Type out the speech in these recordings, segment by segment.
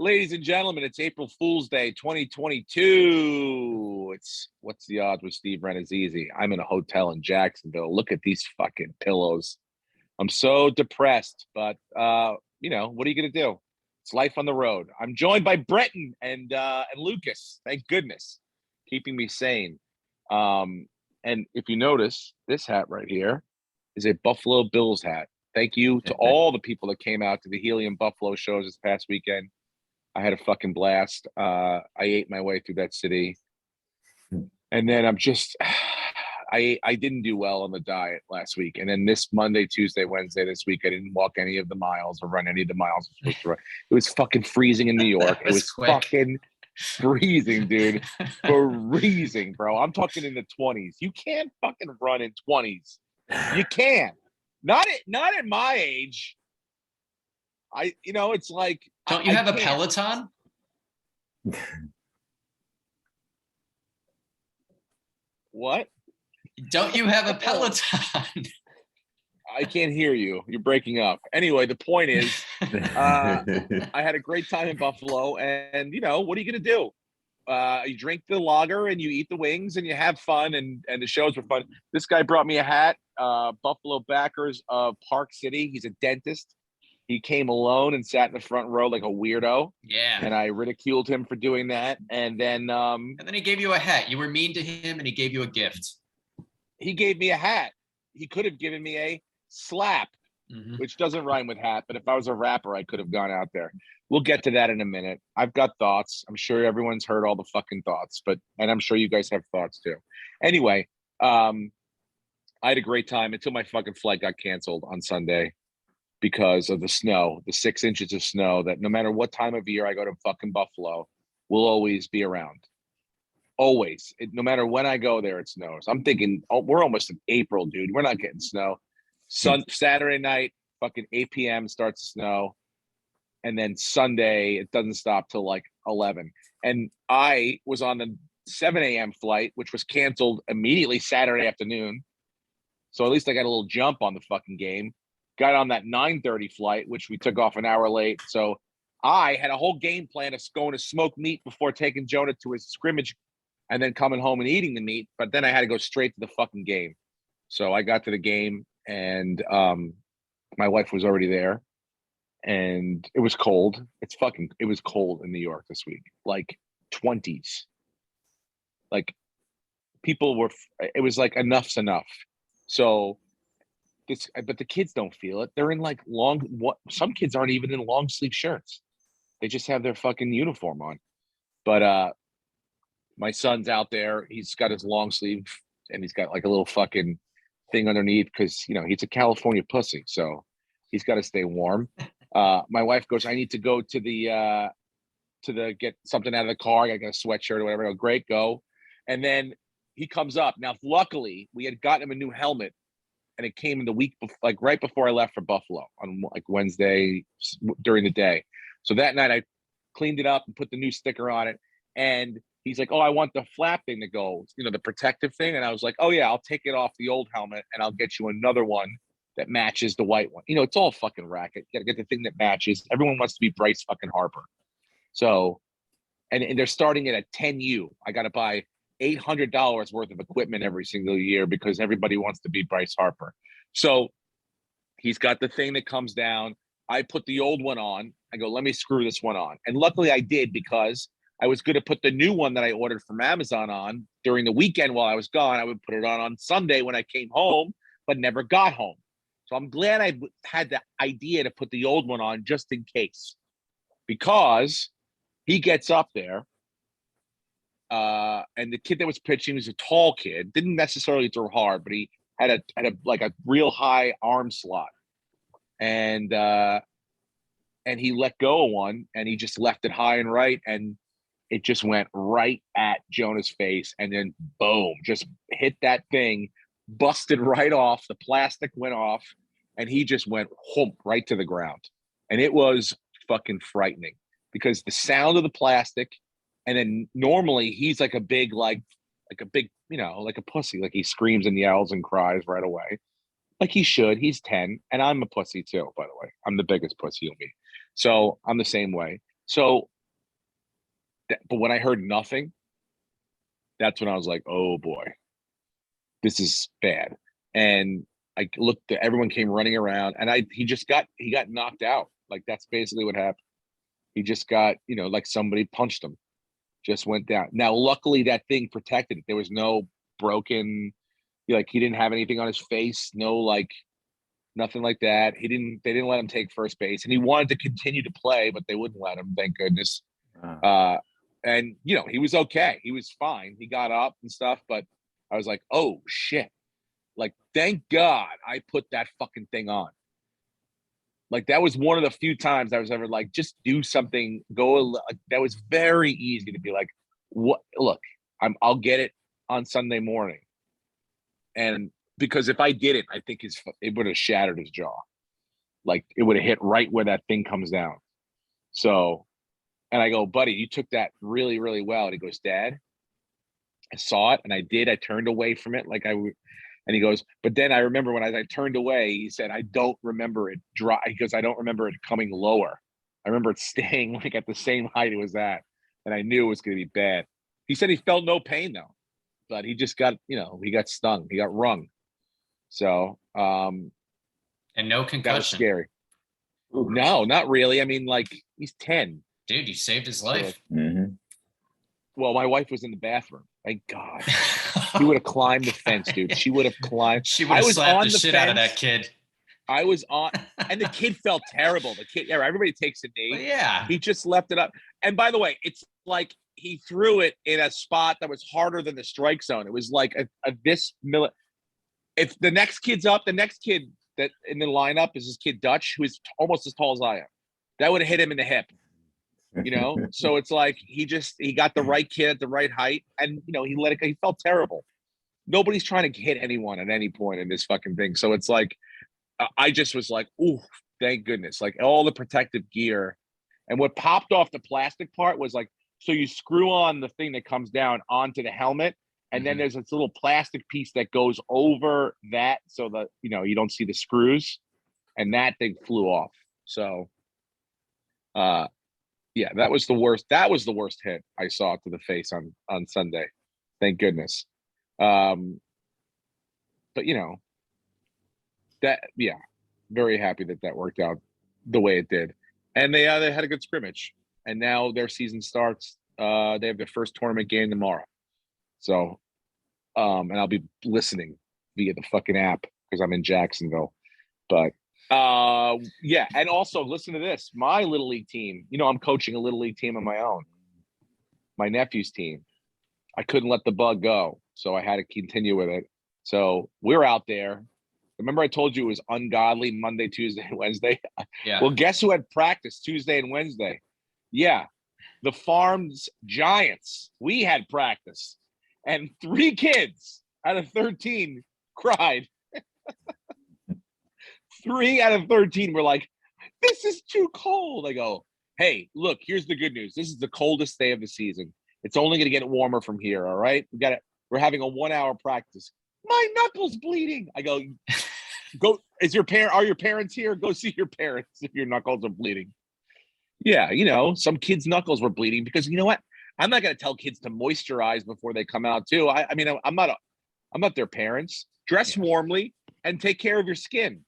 Ladies and gentlemen, it's April Fool's Day 2022. It's What's the Odds with Steve Renazizi. I'm in a hotel in Jacksonville. Look at these fucking pillows. I'm so depressed, but what are you gonna do? It's life on the road. I'm joined by Breton and Lucas. Thank goodness, keeping me sane. And if you notice, this hat right here is a Buffalo Bills hat. Thank you to all the people that came out to the Helium Buffalo shows this past weekend. I had a fucking blast. I ate my way through that city. And then I didn't do well on the diet last week. And then this Monday, Tuesday, Wednesday, this week, I didn't walk any of the miles or run any of the miles I was supposed to run. It was fucking freezing in New York. It was fucking freezing, dude. Freezing, bro. I'm talking in the 20s. You can't fucking run in 20s. You can't. Not at my age. It's like. Don't you have a Peloton? What? Don't you have a Peloton? I can't hear you. You're breaking up. Anyway, the point is, I had a great time in Buffalo, and what are you going to do? You drink the lager and you eat the wings and you have fun, and the shows were fun. This guy brought me a hat, Buffalo backers of Park City. He's a dentist. He came alone and sat in the front row like a weirdo. Yeah. And I ridiculed him for doing that. And then he gave you a hat. You were mean to him and he gave you a gift. He gave me a hat. He could have given me a slap, which doesn't rhyme with hat. But if I was a rapper, I could have gone out there. We'll get to that in a minute. I've got thoughts. I'm sure everyone's heard all the fucking thoughts, and I'm sure you guys have thoughts too. Anyway, I had a great time until my fucking flight got canceled on Sunday because of the snow, the 6 inches of snow that no matter what time of year I go to fucking Buffalo, will always be around. Always. No matter when I go there, it snows. I'm thinking, we're almost in April, dude. We're not getting snow. Saturday night, fucking 8 p.m. starts to snow. And then Sunday, it doesn't stop till like 11. And I was on the 7 a.m. flight, which was canceled immediately Saturday afternoon. So at least I got a little jump on the fucking game. Got on that 9:30 flight, which we took off an hour late. So I had a whole game plan of going to smoke meat before taking Jonah to his scrimmage and then coming home and eating the meat. But then I had to go straight to the fucking game. So I got to the game and my wife was already there and it was cold. It was cold in New York this week, like 20s. Like it was like enough's enough. So but the kids don't feel it. They're in like some kids aren't even in long sleeve shirts. They just have their fucking uniform on. But my son's out there. He's got his long sleeve and he's got like a little fucking thing underneath because he's a California pussy, so he's got to stay warm. My wife goes, I need to go to the get something out of the car. I got a sweatshirt or whatever. I go, great, go. And then he comes up. Now, luckily, we had gotten him a new helmet. And it came in the week, right before I left for Buffalo on like Wednesday during the day. So that night I cleaned it up and put the new sticker on it. And he's like, oh, I want the flap thing to go, the protective thing. And I was like, oh yeah, I'll take it off the old helmet and I'll get you another one that matches the white one. It's all fucking racket. You got to get the thing that matches. Everyone wants to be Bryce fucking Harper. So, and they're starting it at 10U. I got to buy $800 worth of equipment every single year because everybody wants to be Bryce Harper. So he's got the thing that comes down. I put the old one on. I go, let me screw this one on. And luckily I did because I was going to put the new one that I ordered from Amazon on during the weekend while I was gone. I would put it on Sunday when I came home, but never got home. So I'm glad I had the idea to put the old one on just in case, because he gets up there. And the kid that was pitching was a tall kid, didn't necessarily throw hard, but he had a real high arm slot. And he let go of one and he just left it high and right. And it just went right at Jonah's face. And then boom, just hit that thing, busted right off. The plastic went off and he just went hump right to the ground. And it was fucking frightening because the sound of the plastic. And then normally he's like a big, like a pussy. Like he screams and yells and cries right away. Like he should. He's 10. And I'm a pussy too, by the way. I'm the biggest pussy you'll meet. So I'm the same way. So But when I heard nothing, that's when I was like, oh boy, this is bad. And I looked, everyone came running around, and he got knocked out. Like, that's basically what happened. He just got, like somebody punched him, just went down. Now, luckily that thing protected it. There was no broken, like, he didn't have anything on his face, no, like, nothing like that. They didn't let him take first base, and he wanted to continue to play, but they wouldn't let him, thank goodness. And he was okay. He was fine. He got up and stuff, but I was like, oh shit. Like, thank God I put that fucking thing on. Like, that was one of the few times I was ever like, just do something, that was very easy to be like, what, look, I'll get it on Sunday morning. And because if I did it, I think it would have shattered his jaw. Like, it would have hit right where that thing comes down. So, and I go, buddy, you took that really, really well. And he goes, Dad, I saw it and I did. I turned away from it like I would. And he goes, but then I remember when I turned away, he said, I don't remember it dry. He goes, I don't remember it coming lower. I remember it staying like at the same height it was at. And I knew it was going to be bad. He said he felt no pain though, but he just got, he got stung. He got rung. So, and no concussion. That was scary. Ooh. No, not really. I mean, like, he's 10. Dude, you saved his life. Mm-hmm. Well, my wife was in the bathroom. Thank God. He would have climbed the fence, dude. She would have climbed. She would have slapped the shit out of that kid. I was on, and the kid felt terrible. The kid, everybody takes a knee. Well, yeah. He just left it up. And by the way, it's like he threw it in a spot that was harder than the strike zone. It was like if the next kid's up, the next kid that in the lineup is this kid Dutch, who is almost as tall as I am. That would have hit him in the hip. So it's like he got the right kid at the right height, and he let it go. He felt terrible. Nobody's trying to hit anyone at any point in this fucking thing. So it's like I just was like, ooh, thank goodness. Like, all the protective gear. And what popped off the plastic part was like, so you screw on the thing that comes down onto the helmet, and then there's this little plastic piece that goes over that so that you don't see the screws, and that thing flew off. So yeah, that was the worst. That was the worst hit I saw to the face on Sunday. Thank goodness. But very happy that worked out the way it did. And they had a good scrimmage. And now their season starts. They have their first tournament game tomorrow. So, and I'll be listening via the fucking app because I'm in Jacksonville. But yeah, and also listen to this. My little league team, I'm coaching a little league team of my own. My nephew's team. I couldn't let the bug go, so I had to continue with it. So we're out there. Remember I told you it was ungodly Monday, Tuesday, and Wednesday? Yeah. Well, guess who had practice Tuesday and Wednesday? Yeah, the Farms Giants. We had practice, and 3 kids out of 13 cried. 3 out of 13 were like, this is too cold. I go, hey, look, here's the good news. This is the coldest day of the season. It's only going to get warmer from here, all right? We're having a 1-hour practice. My knuckle's bleeding. I go, are your parents here? Go see your parents if your knuckles are bleeding. Yeah, some kids' knuckles were bleeding because you know what? I'm not going to tell kids to moisturize before they come out too. I mean, I'm not their parents. Dress warmly and take care of your skin.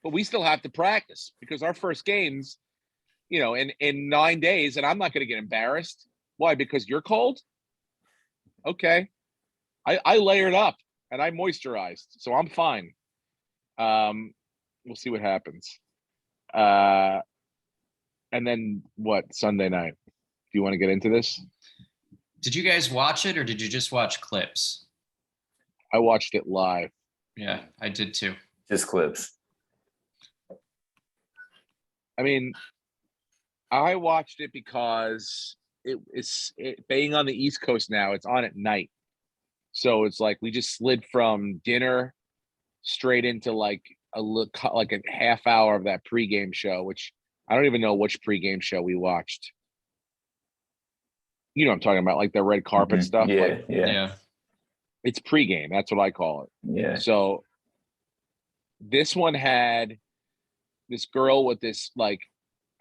But we still have to practice because our first game's, in 9 days, and I'm not going to get embarrassed. Why? Because you're cold? Okay. I layered up and I moisturized, so I'm fine. We'll see what happens. And then what? Sunday night. Do you want to get into this? Did you guys watch it or did you just watch clips? I watched it live. Yeah, I did too. Just clips. I mean, I watched it because being on the East Coast now, it's on at night. So it's like we just slid from dinner straight into like a half hour of that pregame show, which I don't even know which pregame show we watched. You know what I'm talking about, like the red carpet stuff. Yeah. It's pregame. That's what I call it. Yeah. So this one had this girl with this, like,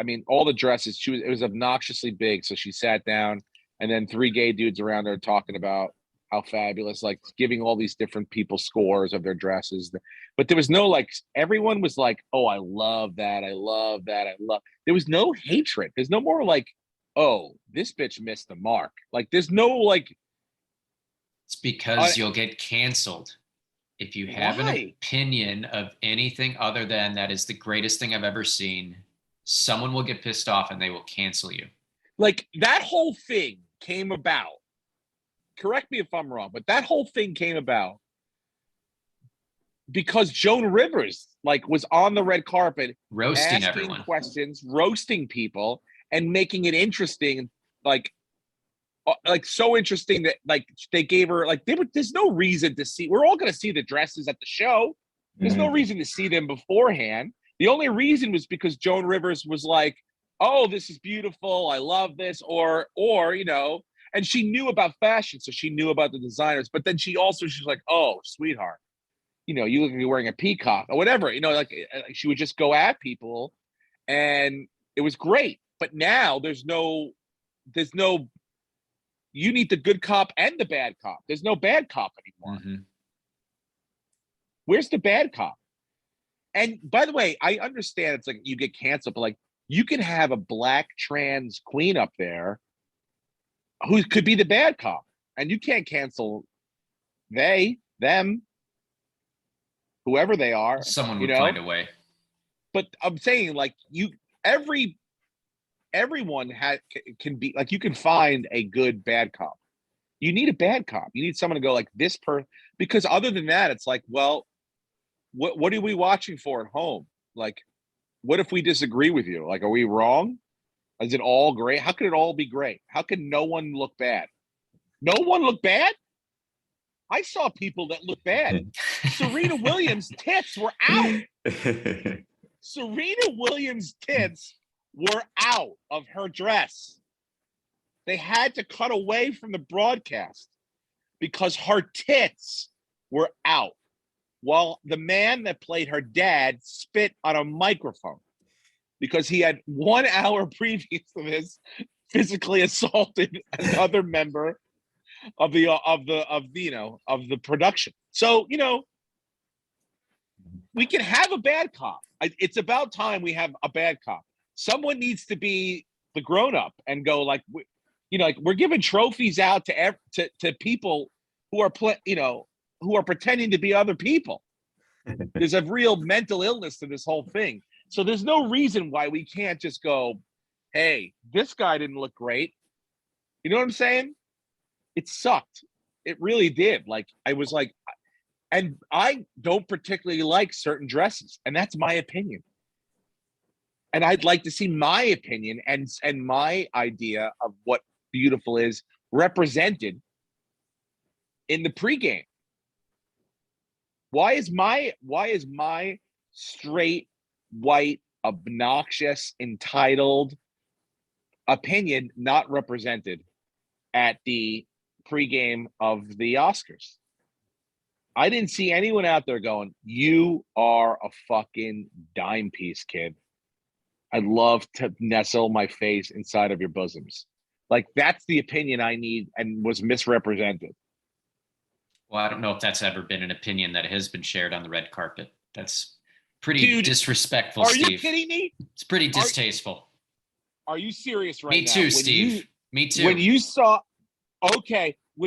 I mean, all the dresses, it was obnoxiously big. So she sat down, and then 3 gay dudes around her talking about how fabulous, like giving all these different people scores of their dresses. But there was no like, everyone was like, oh, I love that. I love that. There was no hatred. There's no more like, oh, this bitch missed the mark. Like, there's no like. It's because you'll get canceled. If you have an opinion of anything other than that is the greatest thing I've ever seen, someone will get pissed off and they will cancel you. Like, that whole thing came about. Correct me if I'm wrong, but that whole thing came about because Joan Rivers like was on the red carpet roasting asking everyone, questions, roasting people, and making it interesting, like so interesting that like they gave her like there's no reason to see. We're all going to see the dresses at the show. There's no reason to see them beforehand. The only reason was because Joan Rivers was like, "Oh, this is beautiful. I love this," or you know. And she knew about fashion, so she knew about the designers. But then she's like, "Oh, sweetheart, you know, you look like you're wearing a peacock or whatever." You know, like she would just go at people, and it was great. But now there's no. You need the good cop and the bad cop. There's no bad cop anymore. Where's the bad cop? And by the way, I understand it's like you get canceled, but like you can have a black trans queen up there who could be the bad cop, and you can't cancel them, whoever they are. Someone would find a way. But I'm saying, like, everyone can be like, you can find a good bad cop. You need a bad cop. You need someone to go like this because other than that, it's like, well, what are we watching for at home? Like, what if we disagree with you? Like, are we wrong? Is it all great? How could it all be great? How can no one look bad? No one look bad? I saw people that look bad. Serena Williams' tits were out. Serena Williams' tits were out of her dress. They had to cut away from the broadcast because her tits were out while the man that played her dad spit on a microphone because he had 1 hour previous to this physically assaulted another member of the production. So, you know, we can have a bad cop. It's about time we have a bad cop. Someone needs to be the grown up and go like, you know, like we're giving trophies out to people who are who are pretending to be other people. There's a real mental illness to this whole thing. So there's no reason why we can't just go, hey, this guy didn't look great. You know what I'm saying? It sucked. It really did. Like, I was like, and I don't particularly like certain dresses, and that's my opinion. And I'd like to see my opinion and my idea of what beautiful is represented in the pregame. Why is my straight, white, obnoxious, entitled opinion not represented at the pregame of the Oscars? I didn't see anyone out there going, you are a fucking dime piece, kid. I'd love to nestle my face inside of your bosoms. Like, that's the opinion I need and was misrepresented. Well, I don't know if that's ever been an opinion that has been shared on the red carpet. That's pretty disrespectful, Steve. Are you kidding me? It's pretty distasteful. Are you serious right now? Me too, Steve. Me too. When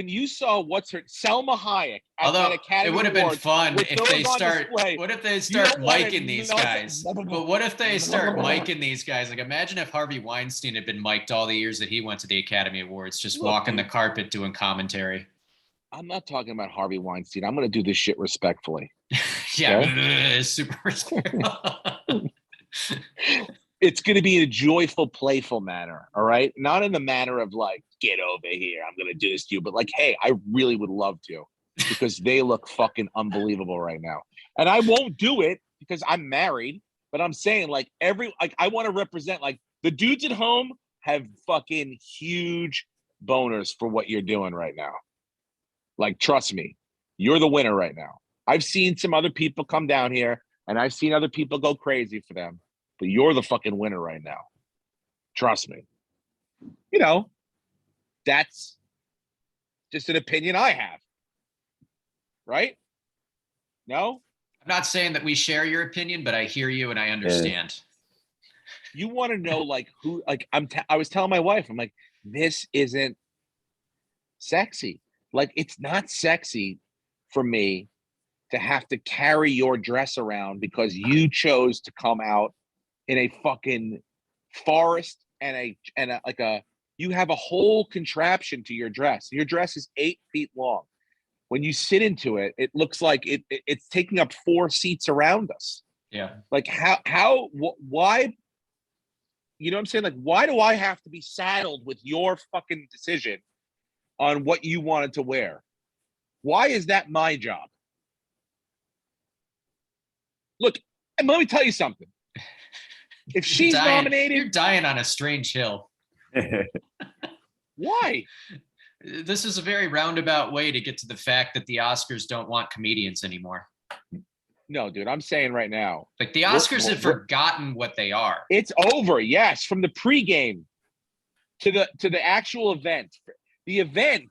you saw what's her Selma Hayek at that Academy it would have been fun if they start. Display, what if they start miking these guys? But what if they start miking these guys? Like, imagine if Harvey Weinstein had been mic'd all the years that he went to the Academy Awards, just walking the carpet doing commentary. I'm not talking about Harvey Weinstein. I'm going to do this shit respectfully. Yeah, okay? Super respectful. It's going to be in a joyful, playful manner, all right? Not in the manner of like, get over here, I'm going to do this to you, but like, hey, I really would love to because they look fucking unbelievable right now. And I won't do it because I'm married, but I'm saying like I want to represent like the dudes at home have fucking huge boners for what you're doing right now. Like, trust me, you're the winner right now. I've seen some other people come down here and I've seen other people go crazy for them, but you're the fucking winner right now. Trust me. That's just an opinion I have. Right? No? I'm not saying that we share your opinion, but I hear you and I understand. You want to know who, I was telling my wife, I'm like, this isn't sexy. It's not sexy for me to have to carry your dress around because you chose to come out in a fucking forest and you have a whole contraption to your dress. Your dress is 8 feet long. When you sit into it, it looks like it's taking up 4 seats around us. Yeah. Why? You know what I'm saying? Why do I have to be saddled with your fucking decision on what you wanted to wear? Why is that my job? Look, and let me tell you something. If she's nominated, you're dying on a strange hill. Why? This is a very roundabout way to get to the fact that the Oscars don't want comedians anymore. No, dude, I'm saying right now. The Oscars have forgotten what they are. It's over. Yes, from the pregame to the actual event. The event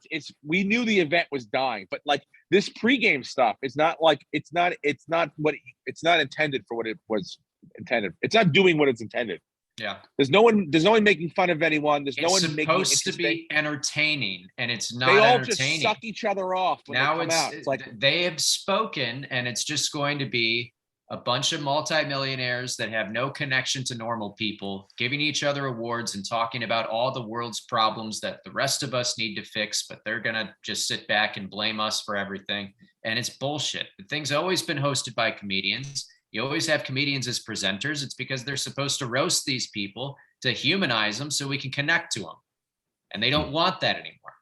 we knew the event was dying, but this pregame stuff is not it's not intended for what it was intended. It's not doing what it's intended. Yeah. There's no one making fun of anyone. There's no one making it supposed to be entertaining, and it's not. They all entertaining. just suck each other off when now they come out. It's they have spoken, and it's just going to be a bunch of multimillionaires that have no connection to normal people, giving each other awards and talking about all the world's problems that the rest of us need to fix, but they're gonna just sit back and blame us for everything. And it's bullshit. The thing's always been hosted by comedians. You always have comedians as presenters. It's because they're supposed to roast these people to humanize them so we can connect to them. And they don't want that anymore.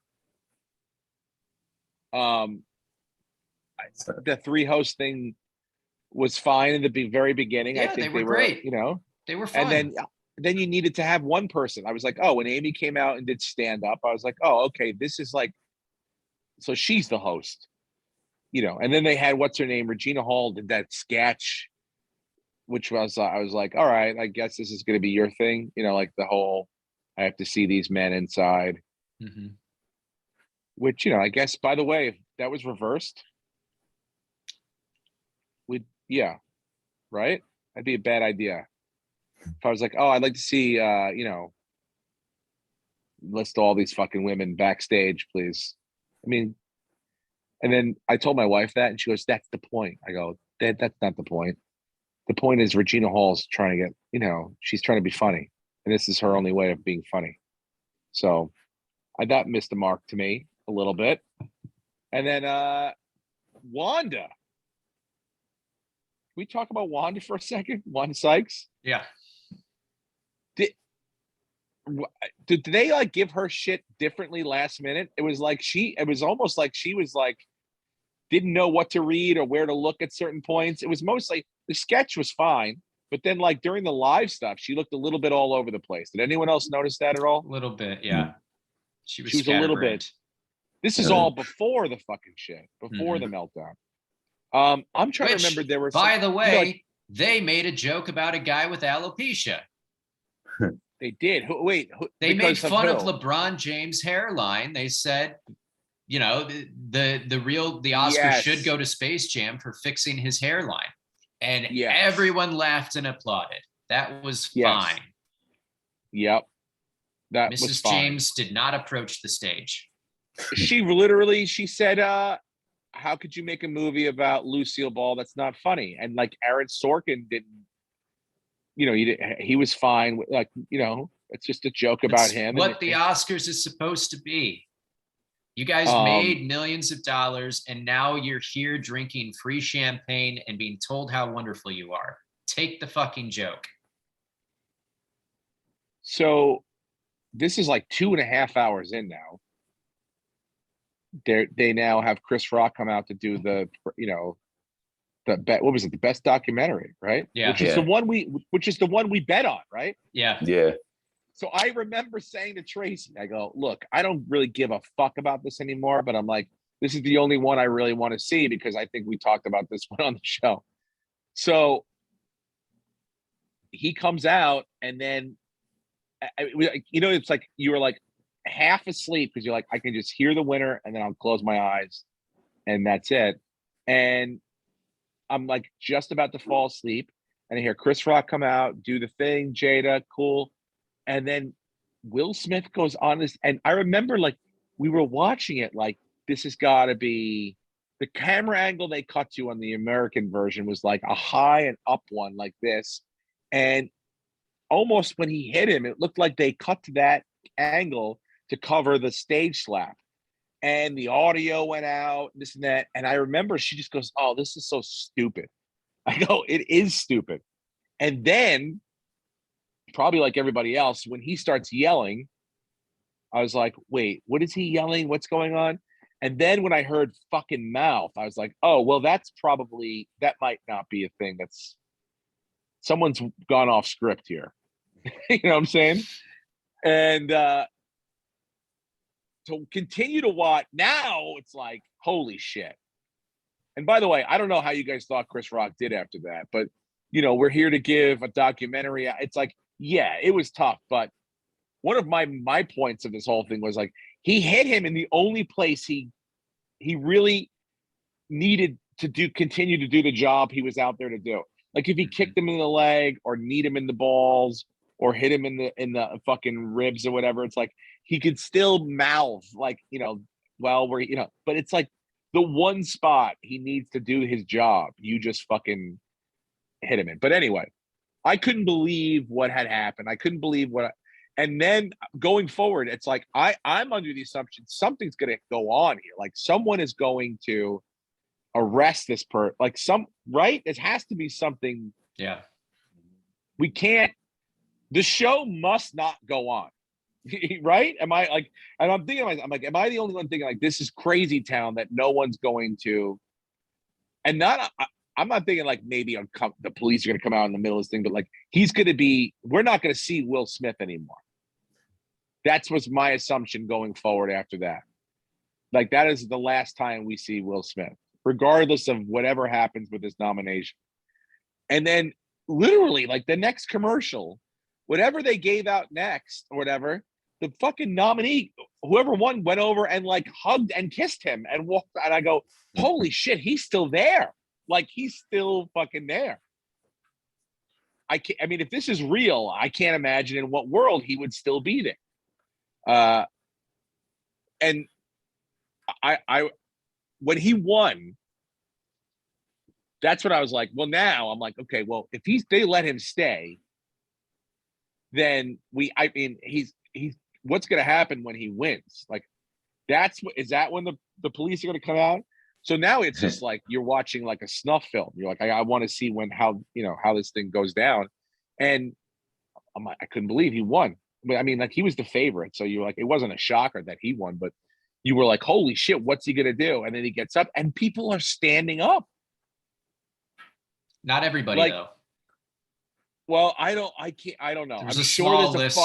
The 3 host thing was fine in the very beginning. Yeah, I think they were great. They were fun. And then you needed to have one person. I was like, oh, when Amy came out and did stand up, I was like, oh, okay, this is so she's the host. And then they had what's her name, Regina Hall did that sketch, which was I was like, all right, I guess this is going to be your thing, the whole I have to see these men inside. Mm-hmm. Which I guess, by the way, if that was reversed, right? That'd be a bad idea. If I was like, oh, I'd like to see, list all these fucking women backstage, please. And then I told my wife that, and she goes, that's the point. I go, that's not the point. The point is Regina Hall's trying to get, she's trying to be funny. And this is her only way of being funny. So that missed the mark to me a little bit. And then Wanda. Can we talk about Wanda for a second? Wanda Sykes? Yeah. Did they give her shit differently last minute? It was almost like she was didn't know what to read or where to look at certain points. It was mostly the sketch was fine, but then during the live stuff, she looked a little bit all over the place. Did anyone else notice that at all? A little bit, yeah. She was a little bit. This is all before the fucking shit, before the meltdown. I'm trying to remember there were. By the way, they made a joke about a guy with alopecia. They did. They made fun of LeBron James' hairline. They said, the Oscars should go to Space Jam for fixing his hairline. And everyone laughed and applauded. That was fine. Yep. That Mrs. was fine. James did not approach the stage. She said, how could you make a movie about Lucille Ball that's not funny? And Aaron Sorkin didn't, he was fine with it's just a joke about him. What the Oscars is supposed to be. You guys made millions of dollars, and now you're here drinking free champagne and being told how wonderful you are. Take the fucking joke. So this is 2.5 hours in now. They now have Chris Rock come out to do the best documentary, right? Yeah. Which is the one we bet on, right? Yeah. Yeah. So I remember saying to Tracy, I go, look, I don't really give a fuck about this anymore, but I'm like, this is the only one I really want to see because I think we talked about this one on the show. So he comes out, and then it's like you were like half asleep because you're like, I can just hear the winner and then I'll close my eyes and that's it. And I'm like just about to fall asleep and I hear Chris Rock come out, do the thing, Jada, cool. And then Will Smith goes on this. And I remember like we were watching it like this has got to be the camera angle they cut to on the American version was like a high and up one like this. And almost when he hit him, it looked like they cut to that angle to cover the stage slap. And the audio went out, this and that. And I remember she just goes, oh, this is so stupid. I go, it is stupid. And then, probably like everybody else, when he starts yelling, I was like, wait, what is he yelling? What's going on? And then when I heard fucking mouth, I was like, oh, well, that might not be a thing. Someone's gone off script here. You know what I'm saying? And to continue to watch, now it's like, holy shit. And by the way, I don't know how you guys thought Chris Rock did after that, but, we're here to give a documentary. It's like, yeah, it was tough. But one of my points of this whole thing was like, he hit him in the only place he really needed to continue to do the job he was out there to do. Like if he kicked him in the leg or kneed him in the balls or hit him in the fucking ribs or whatever, it's like he could still mouth like, but it's like the one spot he needs to do his job, you just fucking hit him in. But anyway, I couldn't believe what had happened. I couldn't believe and then going forward, it's like I'm under the assumption something's going to go on here. Like someone is going to arrest this like right? It has to be something. Yeah. We can't. The show must not go on, right? Am I like? And I'm thinking, I'm like, am I the only one thinking like this is crazy town that no one's going to? And I'm not thinking like maybe the police are going to come out in the middle of this thing, but like he's going to be. We're not going to see Will Smith anymore. That's what's my assumption going forward after that. Like that is the last time we see Will Smith, regardless of whatever happens with his nomination. And then literally like the next commercial, whatever they gave out next or whatever, the fucking nominee, whoever won, went over and like hugged and kissed him and walked. And I go, holy shit, he's still there. Like he's still fucking there. I mean, if this is real, I can't imagine in what world he would still be there. And I when he won, that's what I was like. Well, now I'm like, okay, well, if they let him stay, then he's what's going to happen when he wins? Like, is that when the police are going to come out? So now it's just like you're watching like a snuff film. You're like, I want to see how this thing goes down. And I'm like, I couldn't believe he won. I mean, like he was the favorite. So you're like, it wasn't a shocker that he won, but you were like, holy shit, what's he going to do? And then he gets up and people are standing up. Not everybody though. Well, I don't know. There's a small list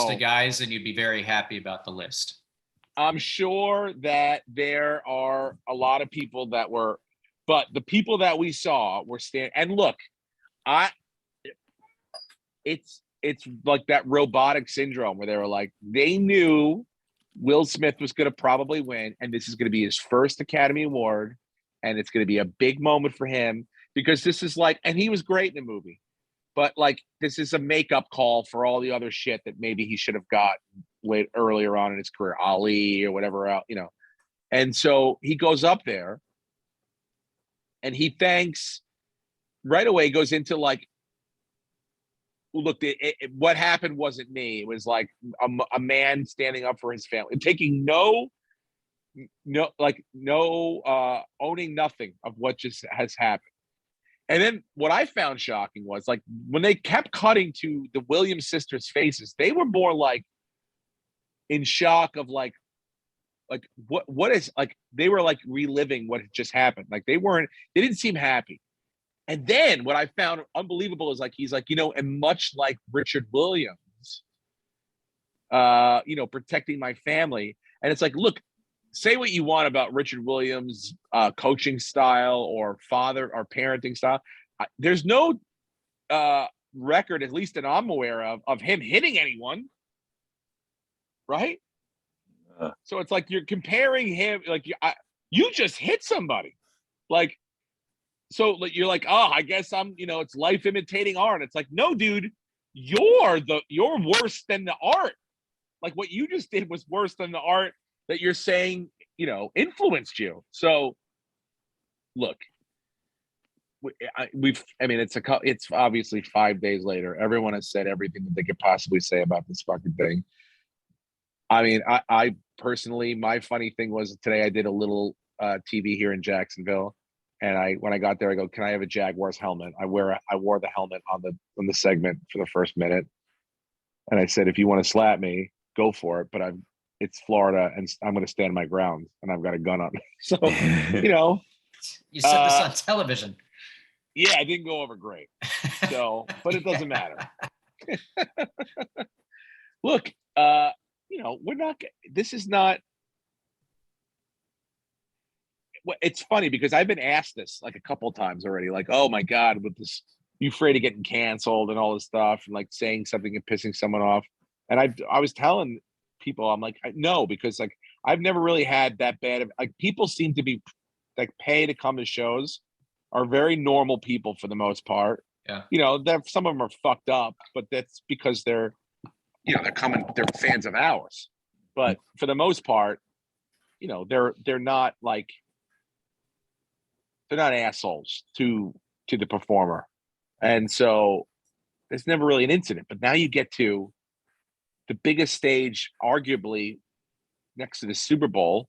of guys and you'd be very happy about the list. I'm sure that there are a lot of people that were, but the people that we saw were standing. And look, it's like that robotic syndrome where they were like, they knew Will Smith was going to probably win, and this is going to be his first Academy Award, and it's going to be a big moment for him because this is like, and he was great in the movie, but like this is a makeup call for all the other shit that maybe he should have got earlier on in his career, Ali or whatever else, And so he goes up there, and he thanks right away. Goes into like, look, what happened wasn't me. It was like a man standing up for his family, taking owning nothing of what just has happened. And then what I found shocking was like when they kept cutting to the Williams sisters' faces, they were more like in shock of like what is like they were like reliving what had just happened. Like they didn't seem happy. And then what I found unbelievable is like, he's like, and much like Richard Williams, protecting my family. And it's like, look, say what you want about Richard Williams' coaching style or father or parenting style. There's no record, at least that I'm aware of him hitting anyone. Right? So it's like you're comparing him, like you just hit somebody. Like, so you're like, oh, I guess it's life imitating art. It's like, no, dude, you're worse than the art. Like what you just did was worse than the art that you're saying, influenced you. So look, it's obviously 5 days later. Everyone has said everything that they could possibly say about this fucking thing. I mean, I personally, my funny thing was today I did a little TV here in Jacksonville, and when I got there, I go, "Can I have a Jaguars helmet?" I wore the helmet on the segment for the first minute, and I said, "If you want to slap me, go for it." But it's Florida, and I'm going to stand my ground, and I've got a gun on me. So, you said this on television. Yeah, it didn't go over great. So, but it doesn't matter. Look, this is not. It's funny because I've been asked this like a couple of times already, like, oh my God, with this, you afraid of getting canceled and all this stuff and like saying something and pissing someone off. And I was telling people, I'm like, no, because like I've never really had that bad of, like, people seem to be like pay to come to shows are very normal people for the most part. Yeah. Some of them are fucked up, but that's because they're fans of ours. But for the most part, they're not like, they're not assholes to the performer. And so there's never really an incident. But now you get to the biggest stage, arguably next to the Super Bowl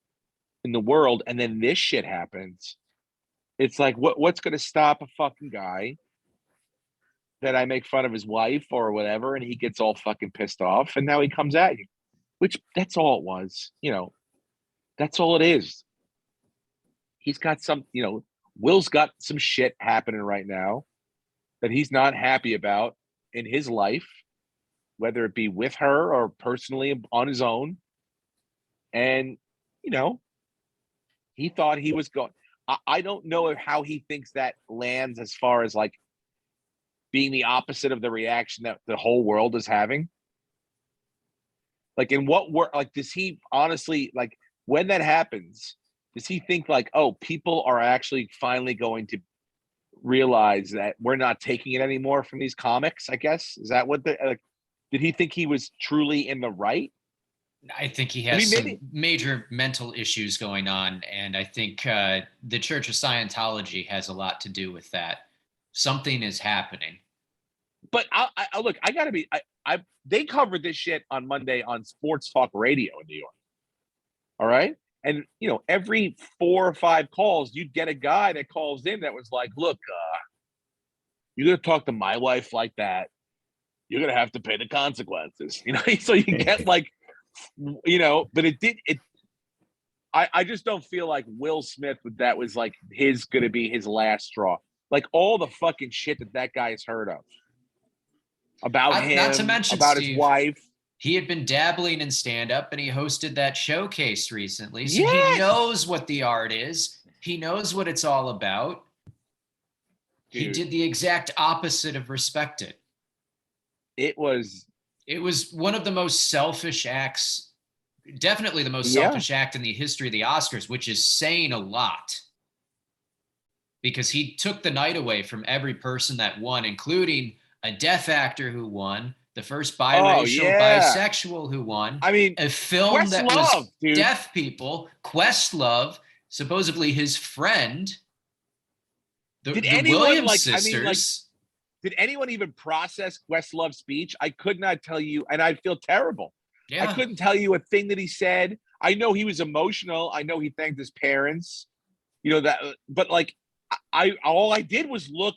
in the world, and then this shit happens. It's like, what's going to stop a fucking guy that I make fun of his wife or whatever, and he gets all fucking pissed off, and now he comes at you, which that's all it was. That's all it is. He's got Will's got some shit happening right now that he's not happy about in his life, whether it be with her or personally on his own. And, he thought he was going. I don't know how he thinks that lands as far as like being the opposite of the reaction that the whole world is having. Like, in what work, like, does he honestly, like, when that happens, does he think like, oh, people are actually finally going to realize that we're not taking it anymore from these comics? I guess, is that what did he think he was truly in the right? I think he has some major mental issues going on, and I think the Church of Scientology has a lot to do with that. Something is happening. But I look, I gotta be. They covered this shit on Monday on Sports Talk Radio in New York. All right. And, every 4 or 5 calls, you'd get a guy that calls in that was like, look, you're going to talk to my wife like that, you're going to have to pay the consequences. So you get like, but I just don't feel like Will Smith, that was like going to be his last straw. Like all the fucking shit that guy has heard of about him, not to mention, about Steve, his wife. He had been dabbling in stand-up, and he hosted that showcase recently. So yes! He knows what the art is. He knows what it's all about. Dude. He did the exact opposite of respect it. It was one of the most selfish acts, definitely the most selfish act in the history of the Oscars, which is saying a lot. Because he took the night away from every person that won, including a deaf actor who won, the first biracial bisexual who won. I mean, a film Questlove, that was dude. Deaf people, Questlove, supposedly his friend, the Williams sisters. Did anyone even process Questlove's speech? I could not tell you, and I feel terrible. Yeah. I couldn't tell you a thing that he said. I know he was emotional. I know he thanked his parents. But like, all I did was look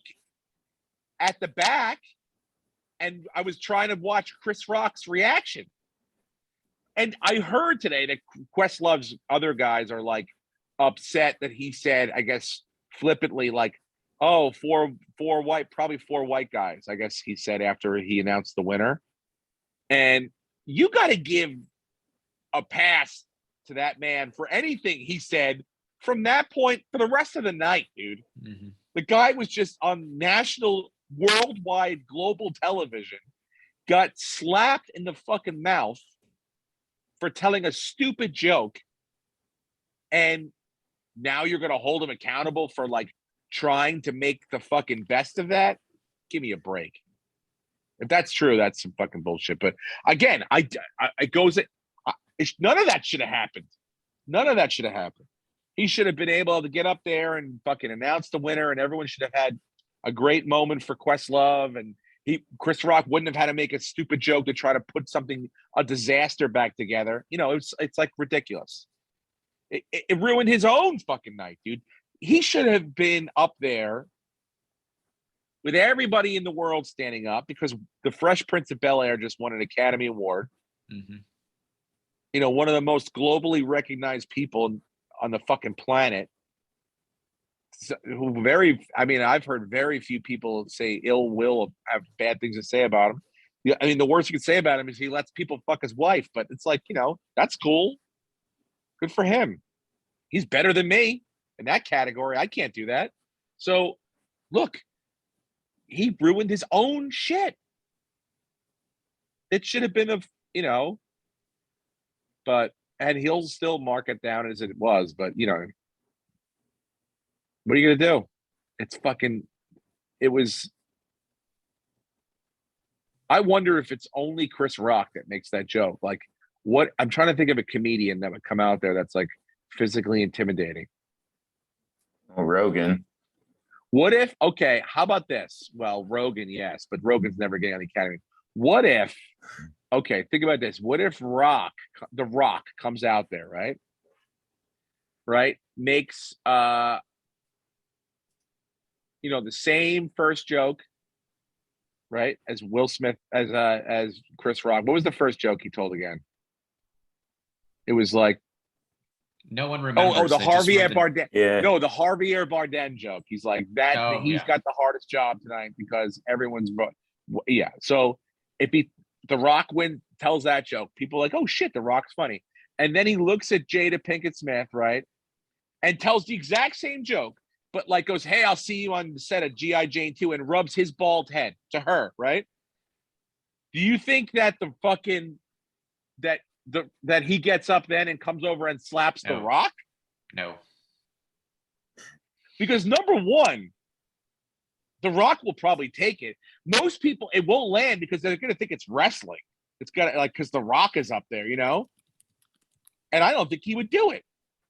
at the back, and I was trying to watch Chris Rock's reaction. And I heard today that Questlove's other guys are like upset that he said, I guess flippantly, like, oh, probably four white guys, I guess he said after he announced the winner. And you got to give a pass to that man for anything he said from that point for the rest of the night, dude. Mm-hmm. The guy was just on national worldwide global television, got slapped in the fucking mouth for telling a stupid joke, and now you're going to hold him accountable for like trying to make the fucking best of that? Give me a break. If that's true, that's some fucking bullshit. But again, it goes. None of that should have happened. None of that should have happened. He should have been able to get up there and fucking announce the winner, and everyone should have had a great moment for Questlove. And Chris Rock wouldn't have had to make a stupid joke to try to put a disaster back together. You know, it's like ridiculous. It ruined his own fucking night, dude. He should have been up there with everybody in the world standing up because the Fresh Prince of Bel-Air just won an Academy Award. Mm-hmm. You know, one of the most globally recognized people on the fucking planet. I've heard very few people say ill will, have bad things to say about him. Yeah, I mean, the worst you could say about him is he lets people fuck his wife, but it's like, you know, that's cool. Good for him. He's better than me in that category. I can't do that. So, look, he ruined his own shit. It should have been and he'll still mark it down as it was. But, you know, what are you going to do? I wonder if it's only Chris Rock that makes that joke. Like, I'm trying to think of a comedian that would come out there that's like physically intimidating. Well, Rogan. What if, okay, how about this? Well, Rogan, yes, but Rogan's never getting on the Academy. What if, okay, think about this. What if The Rock comes out there, right? Right? Makes, the same first joke, right? As Will Smith, as Chris Rock. What was the first joke he told again? It was like, no one remembers. The Javier Bardem. Yeah. No, the Javier Bardem joke. He's like that. He's got the hardest job tonight because everyone's. Yeah. So if The Rock tells that joke, people are like, oh shit, The Rock's funny. And then he looks at Jada Pinkett Smith, right, and tells the exact same joke, but like goes, hey, I'll see you on the set of G.I. Jane 2, and rubs his bald head to her, right? Do you think that that he gets up then and comes over and slaps The Rock? No. Because number one, The Rock will probably take it. Most people, it won't land because they're going to think it's wrestling. It's got to, because The Rock is up there, you know? And I don't think he would do it.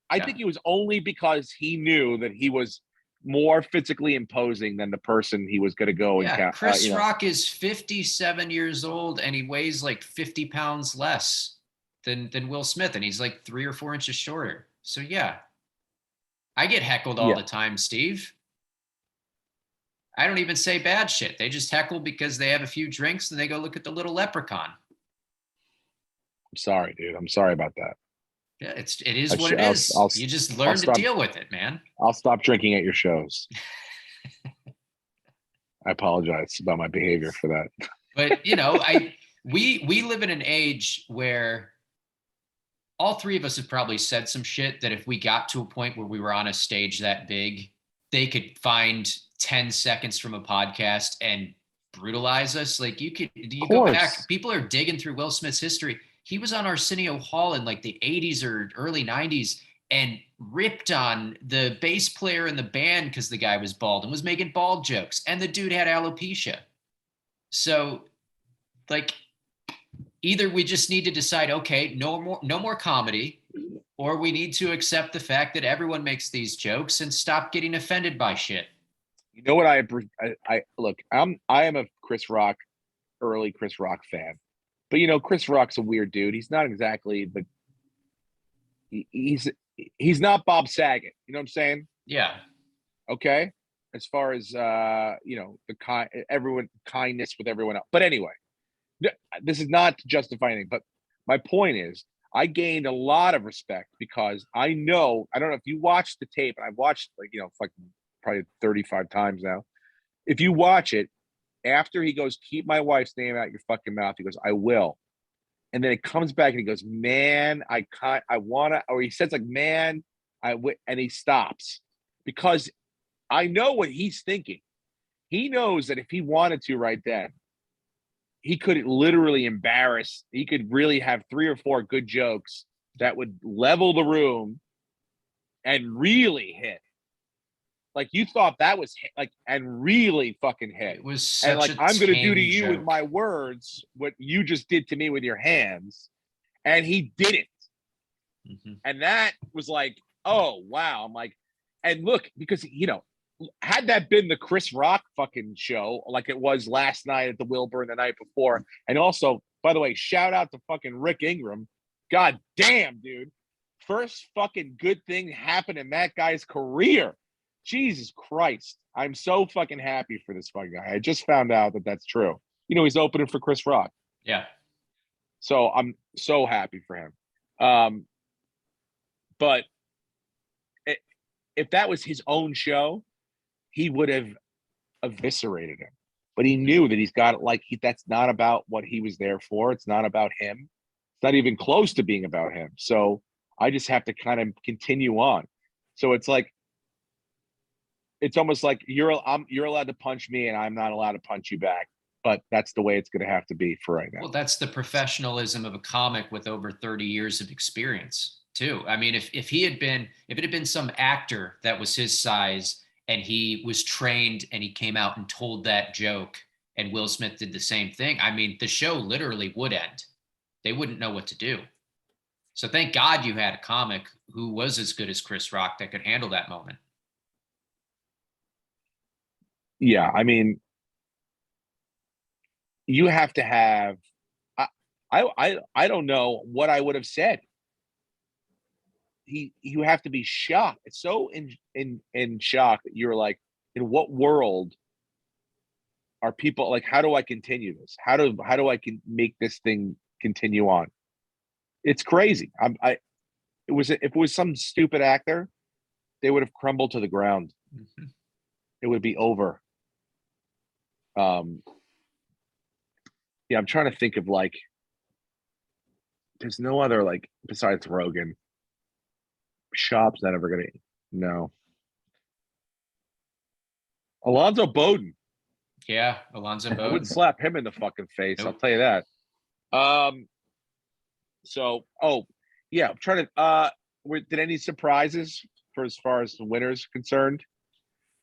I think it was only because he knew that he was more physically imposing than the person he was going to go and count. Chris Rock is 57 years old and he weighs like 50 pounds less than Will Smith, and he's like 3 or 4 inches shorter. So yeah, I get heckled all the time, Steve. I don't even say bad shit. They just heckle because they have a few drinks and they go look at the little leprechaun. I'm sorry, dude. I'm sorry about that. Yeah, it is what it is. You just learn to deal with it, man. I'll stop drinking at your shows. I apologize about my behavior for that. But we live in an age where all three of us have probably said some shit that if we got to a point where we were on a stage that big, they could find 10 seconds from a podcast and brutalize us. Like you go back, people are digging through Will Smith's history. He was on Arsenio Hall in like the 80s or early 90s and ripped on the bass player in the band because the guy was bald and was making bald jokes. And the dude had alopecia. So like either we just need to decide, okay, no more comedy, or we need to accept the fact that everyone makes these jokes and stop getting offended by shit. You know what I look, I am a early Chris Rock fan. But Chris Rock's a weird dude. He's not exactly he's not Bob Saget. You know what I'm saying? Yeah. Okay. As far as kindness with everyone else. But anyway, this is not to justify anything. But my point is, I gained a lot of respect because I don't know if you watched the tape, and I've watched probably 35 times now. If you watch it, after he goes, keep my wife's name out your fucking mouth, he goes, I will. And then it comes back and he goes, man, I want to, or he says like, man, and he stops because I know what he's thinking. he knows that if he wanted to right then, he could literally embarrass. He could really have 3 or 4 good jokes that would level the room and really hit. Like you thought that was hit, like, and really fucking hit. It was such and like a I'm going to do to you joke. with my words what you just did to me with your hands, and he didn't. Mm-hmm. And that was like, oh wow. I'm like, and look, because had that been the Chris Rock fucking show like it was last night at the Wilbur and the night before, and also, by the way, shout out to fucking Rick Ingram. God damn, dude. First fucking good thing happened in that guy's career. Jesus Christ. I'm so fucking happy for this fucking guy. I just found out that that's true. He's opening for Chris Rock. Yeah. So I'm so happy for him. But if that was his own show, he would have eviscerated him. But he knew that he's got it. That's not about what he was there for. It's not about him. It's not even close to being about him. So I just have to kind of continue on. So it's like, it's almost like you're allowed to punch me and I'm not allowed to punch you back. But that's the way it's going to have to be for right now. Well, that's the professionalism of a comic with over 30 years of experience too. I mean, if it had been some actor that was his size and he was trained and he came out and told that joke and Will Smith did the same thing, I mean, the show literally would end. They wouldn't know what to do. So thank God you had a comic who was as good as Chris Rock that could handle that moment. Yeah, I mean, you have to have. I don't know what I would have said. You have to be shocked. It's so in shock that you're like, in what world are people like? How do I continue this? How do I can make this thing continue on? It's crazy. If it was some stupid actor, they would have crumbled to the ground. Mm-hmm. It would be over. Yeah, I'm trying to think of there's no other besides Rogan shops that ever gonna no. Alonzo Bowden. Yeah, Alonzo Bowden. I wouldn't slap him in the fucking face. Nope. I'll tell you that. So, yeah, I'm trying to. Did any surprises for as far as the winners concerned?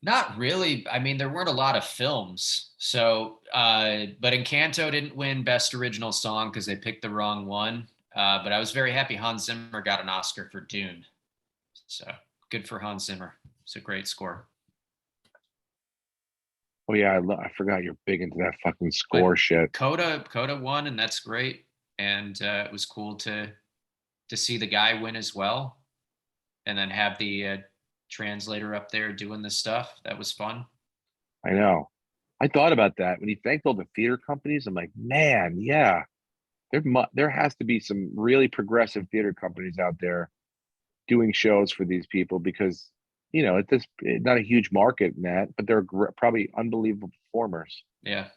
Not really. I mean, there weren't a lot of films. So, but Encanto didn't win Best Original Song because they picked the wrong one. But I was very happy Hans Zimmer got an Oscar for Dune. So good for Hans Zimmer. It's a great score. Oh yeah, I forgot you're big into that fucking score shit. Coda won, and that's great. And it was cool to see the guy win as well, and then have the translator up there doing this stuff. That was fun. I know. I thought about that when he thanked all the theater companies. I'm like, man, yeah, there has to be some really progressive theater companies out there doing shows for these people because it's not a huge market in that, but they're probably unbelievable performers. Yeah.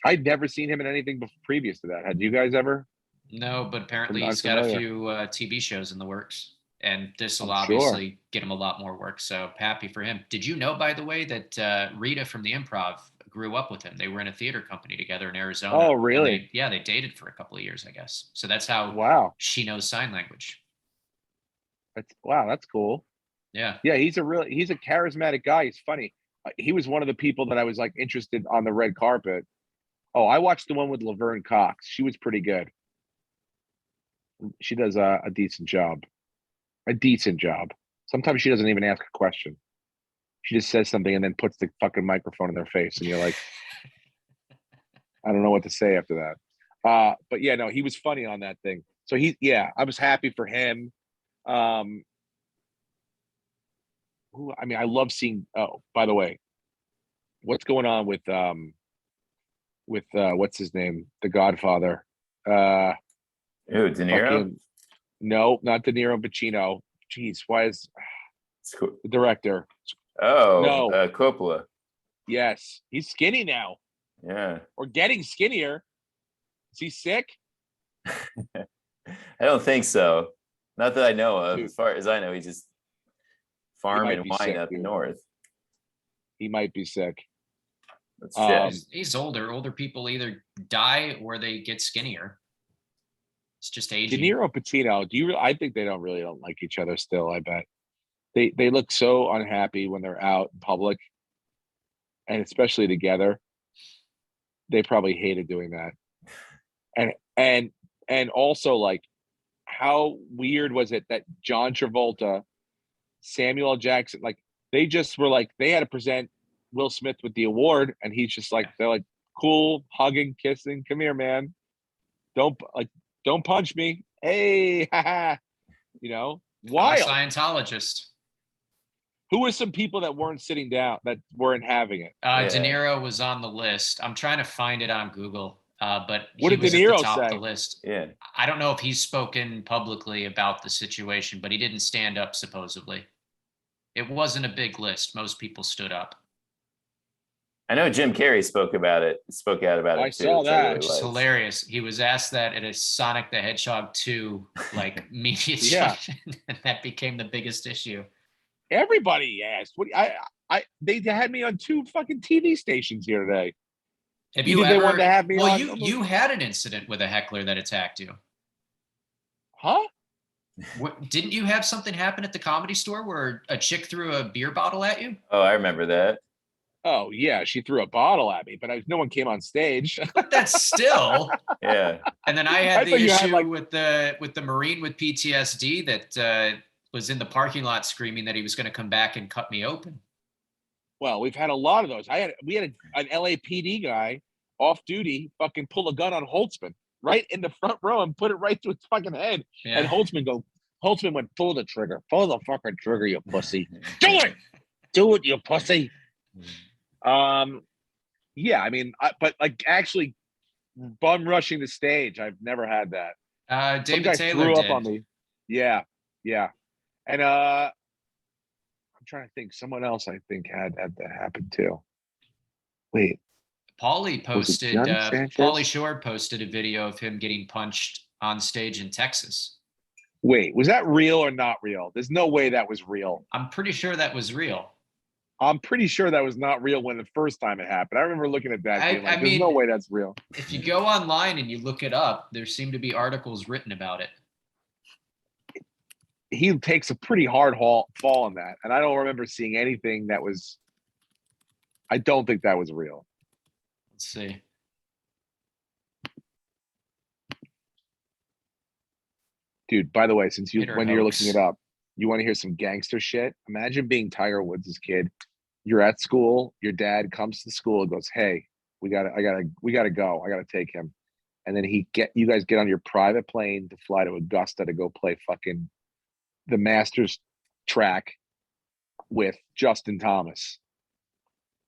I'd never seen him in anything previous to that. Had you guys ever? No, but apparently he's got a few TV shows in the works. And this will obviously get him a lot more work. So happy for him. Did you know, by the way, that Rita from the Improv grew up with him? They were in a theater company together in Arizona. Oh, really? They dated for a couple of years, I guess. So that's how she knows sign language. That's cool. Yeah. Yeah, he's a charismatic guy. He's funny. He was one of the people that I was interested on the red carpet. Oh, I watched the one with Laverne Cox. She was pretty good. She does a decent job. Sometimes she doesn't even ask a question. She just says something and then puts the fucking microphone in their face. And you're like, I don't know what to say after that. But yeah, no, he was funny on that thing. So I was happy for him. I love seeing, by the way, what's going on with what's his name? The Godfather. De Niro? No, not De Niro, Pacino. Jeez, why is the director? Oh, no. Coppola. Yes, he's skinny now. Yeah. Or getting skinnier. Is he sick? I don't think so. Not that I know of. Dude. As far as I know, he just farm and wine up north. He might be sick. He's older. Older people either die or they get skinnier. It's just aging. De Niro, Pacino. I think they don't like each other still. I bet they look so unhappy when they're out in public, and especially together. They probably hated doing that. And also, like, how weird was it that John Travolta, Samuel L. Jackson, like, they just were like, they had to present Will Smith with the award, and he's just like, they're like, cool, hugging, kissing, come here, man. Don't punch me. Hey, haha. Wild. Scientologist. Who were some people that weren't sitting down, that weren't having it? De Niro was on the list. I'm trying to find it on Google, but what did he was De Niro at the top say? of the list. Yeah. I don't know if he's spoken publicly about the situation, but he didn't stand up, supposedly. It wasn't a big list. Most people stood up. I know Jim Carrey spoke out about it too. I saw that. Which is hilarious. He was asked that at a Sonic the Hedgehog 2 media session, and that became the biggest issue. Everybody asked. They had me on 2 fucking TV stations here today. Have you ever? They wanted to have me on? You had an incident with a heckler that attacked you. Huh? Didn't you have something happen at the Comedy Store where a chick threw a beer bottle at you? Oh, I remember that. Oh yeah, she threw a bottle at me, but no one came on stage. But that's still. Yeah. And then I had the issue with the Marine with PTSD that was in the parking lot screaming that he was going to come back and cut me open. Well, we've had a lot of those. We had an LAPD guy off duty fucking pull a gun on Holtzman right in the front row and put it right to his fucking head. Yeah. And Holtzman went, pull the fucking trigger, you pussy. Do it, you pussy. Yeah, I mean, but like actually bum rushing the stage, I've never had that. David Taylor threw did. up on me. Yeah. And I'm trying to think. Someone else I think had that happen too. Wait. Pauly Shore posted a video of him getting punched on stage in Texas. Wait, was that real or not real? There's no way that was real. I'm pretty sure that was real. I'm pretty sure that was not real when the first time it happened. I remember looking at that. There's no way that's real. If you go online and you look it up, there seem to be articles written about it. He takes a pretty hard fall on that. And I don't remember seeing anything that was, I don't think that was real. Let's see. Dude, by the way, when you're looking it up, you want to hear some gangster shit? Imagine being Tiger Woods' kid. You're at school. Your dad comes to school and goes, "Hey, we gotta go. I gotta take him." And then you guys get on your private plane to fly to Augusta to go play fucking the Masters track with Justin Thomas.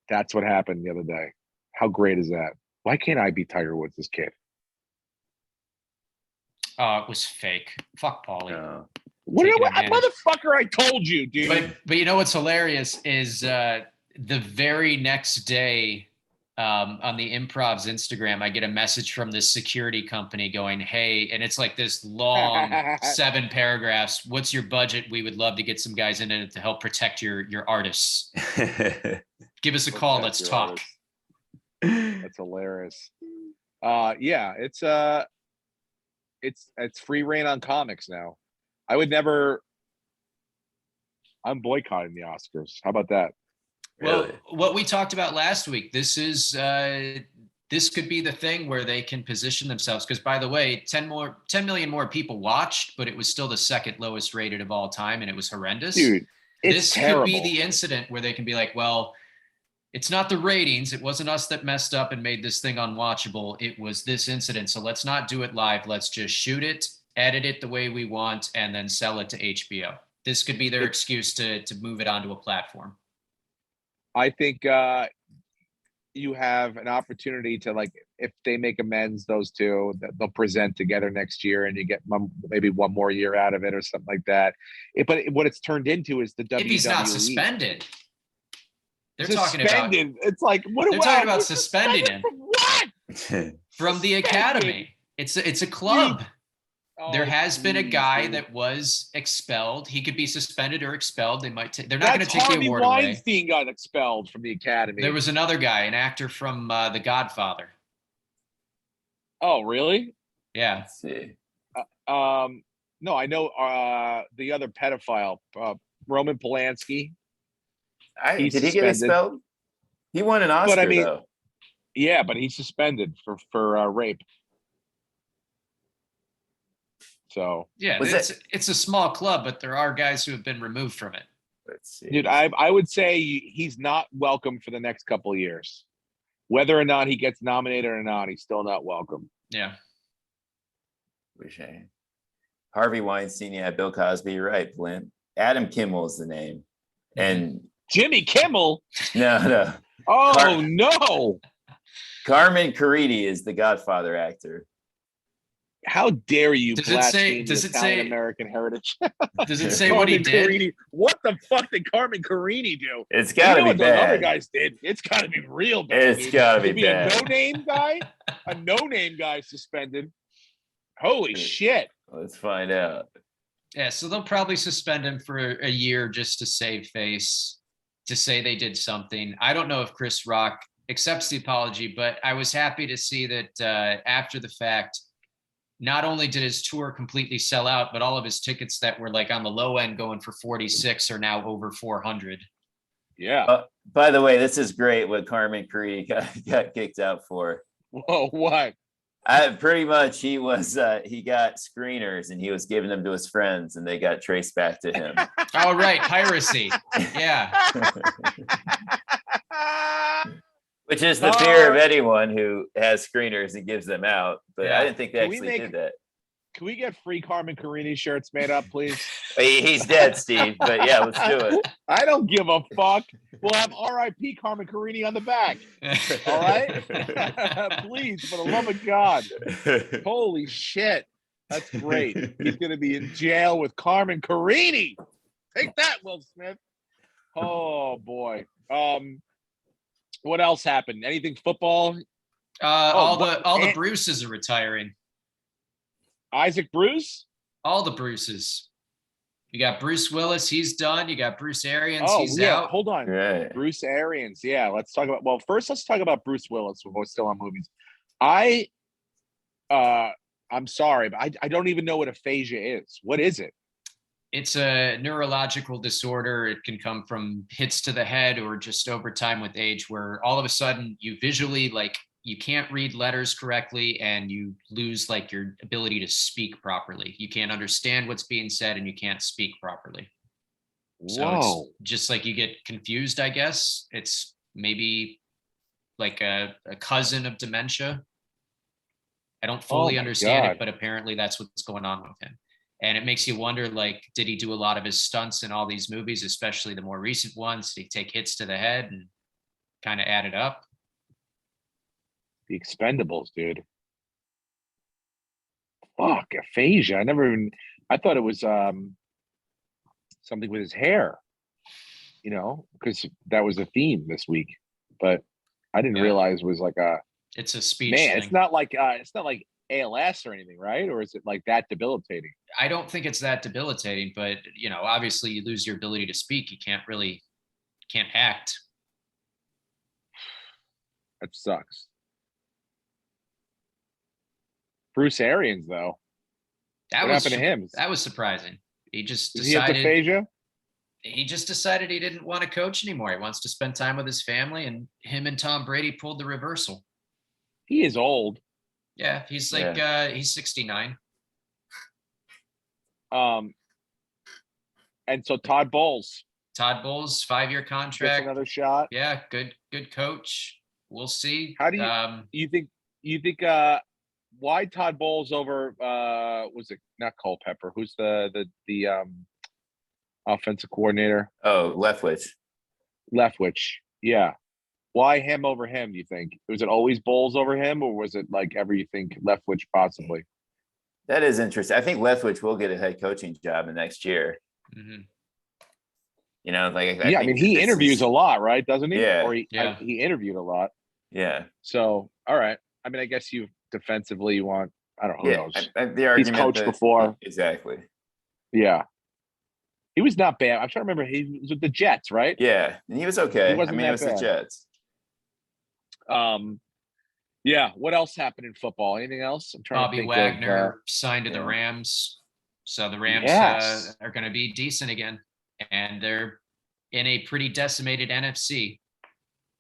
That's what happened the other day. How great is that? Why can't I be Tiger Woods' kid? It was fake. Fuck Pauly. What motherfucker, I told you, dude. But you know what's hilarious is the very next day on the Improv's Instagram, I get a message from this security company going, "Hey," and it's like this long 7 paragraphs. "What's your budget? We would love to get some guys in it to help protect your artists. Give us a call. Let's talk." That's hilarious. Yeah, it's free reign on comics now. I'm boycotting the Oscars. How about that? Well, what we talked about last week, this could be the thing where they can position themselves. Because by the way, 10 million more people watched, but it was still the second lowest rated of all time, and it was horrendous. Dude, this terrible. Could be the incident where they can be like, well, it's not the ratings. It wasn't us that messed up and made this thing unwatchable. It was this incident. So let's not do it live. Let's just shoot it, edit it the way we want, and then sell it to HBO. This could be their excuse to move it onto a platform. I think you have an opportunity to, like, if they make amends, those two, that they'll present together next year, and you get maybe one more year out of it or something like that. But what it's turned into is the WWE. If he's not suspended. They're talking about. It's like, they're talking about suspending him. From what? From the academy. It's a club. There has been a please, guy dude. that was expelled. He could be suspended or expelled. They're not going to take Harvey the award Weinstein away. got expelled from the academy. There was another guy, an actor from The Godfather. Oh, really? Yeah. Let's see. No, I know the other pedophile, Roman Polanski. Did he get expelled? He won an Oscar, though. Yeah, but he's suspended for rape. So yeah, it's a small club, but there are guys who have been removed from it. Let's see. Dude, I would say he's not welcome for the next couple of years. Whether or not he gets nominated or not, he's still not welcome. Yeah. Harvey Weinstein, yeah, Bill Cosby, you're right, Flint. Adam Kimmel is the name. And Jimmy Kimmel? No. Oh, no. Carmen Caridi is the Godfather actor. How dare you blaspheme does it Italian say American heritage? Does it say what he did? Caridi, what the fuck did Carmen Carini do? It's got to be what bad. Those other guys did. It's got to be real bad. It's got to be bad. A no-name guy suspended. Holy shit! Let's find out. Yeah, so they'll probably suspend him for a year just to save face, to say they did something. I don't know if Chris Rock accepts the apology, but I was happy to see that after the fact, not only did his tour completely sell out, but all of his tickets that were like on the low end going for 46 are now over 400. Yeah. By the way, this is great what Carmen Caridi got kicked out for. Whoa, what? Pretty much he got screeners and he was giving them to his friends and they got traced back to him. Oh, right. Piracy. Yeah. Which is the fear of anyone who has screeners and gives them out. But yeah. I didn't think they actually did that. Can we get free Carmen Carini shirts made up, please? He's dead, Steve. But yeah, let's do it. I don't give a fuck. We'll have R.I.P. Carmen Carini on the back. All right? Please, for the love of God. Holy shit. That's great. He's going to be in jail with Carmen Carini. Take that, Will Smith. Oh, boy. What else happened? Anything football? All the Bruces are retiring. Isaac Bruce? All the Bruces. You got Bruce Willis, he's done. You got Bruce Arians, he's out. Hold on. Right. Bruce Arians. Yeah, let's talk about let's talk about Bruce Willis when we're still on movies. I'm sorry, but I don't even know what aphasia is. What is it? It's a neurological disorder. It can come from hits to the head or just over time with age, where all of a sudden you visually, like, you can't read letters correctly and you lose like your ability to speak properly. You can't understand what's being said and you can't speak properly. So it's just like you get confused, I guess. It's maybe like a cousin of dementia. I don't fully understand it, but apparently that's what's going on with him. And it makes you wonder, like, did he do a lot of his stunts in all these movies, especially the more recent ones? Did he take hits to the head and kind of add it up? The Expendables, dude. Fuck, aphasia. I thought it was something with his hair, because that was a theme this week. But I didn't realize it was like it's a speech thing. It's not like ALS or anything, right? Or is it like that debilitating? I don't think it's that debilitating, but obviously you lose your ability to speak. You can't act. That sucks. Bruce Arians, though. What happened to him? That was surprising. He just decided. He have aphasia? He just decided he didn't want to coach anymore. He wants to spend time with his family, and him and Tom Brady pulled the reversal. He is old. Yeah, he's like he's 69. And so Todd Bowles, 5-year contract. gets another shot. Yeah, good coach. We'll see. How do you think why Todd Bowles over was it not Culpepper? Who's the offensive coordinator? Oh, Leftwich. Yeah. Why him over him, do you think? Was it always Bowles over him, or was it like ever you think Leftwich possibly? That is interesting. I think Leftwich will get a head coaching job in next year. Mm-hmm. I mean, he interviews a lot, right? Doesn't he? Yeah. Or he interviewed a lot. Yeah. So, all right. I mean, I guess defensively you want I don't know. Who knows? The argument he's coached before. Exactly. Yeah. He was not bad. I'm trying to remember. He was with the Jets, right? Yeah, and he was okay. He wasn't it was bad. the Jets. Yeah. What else happened in football? Anything else? I'm trying Bobby to think Wagner signed to the Rams, so the Rams are going to be decent again, and they're in a pretty decimated NFC.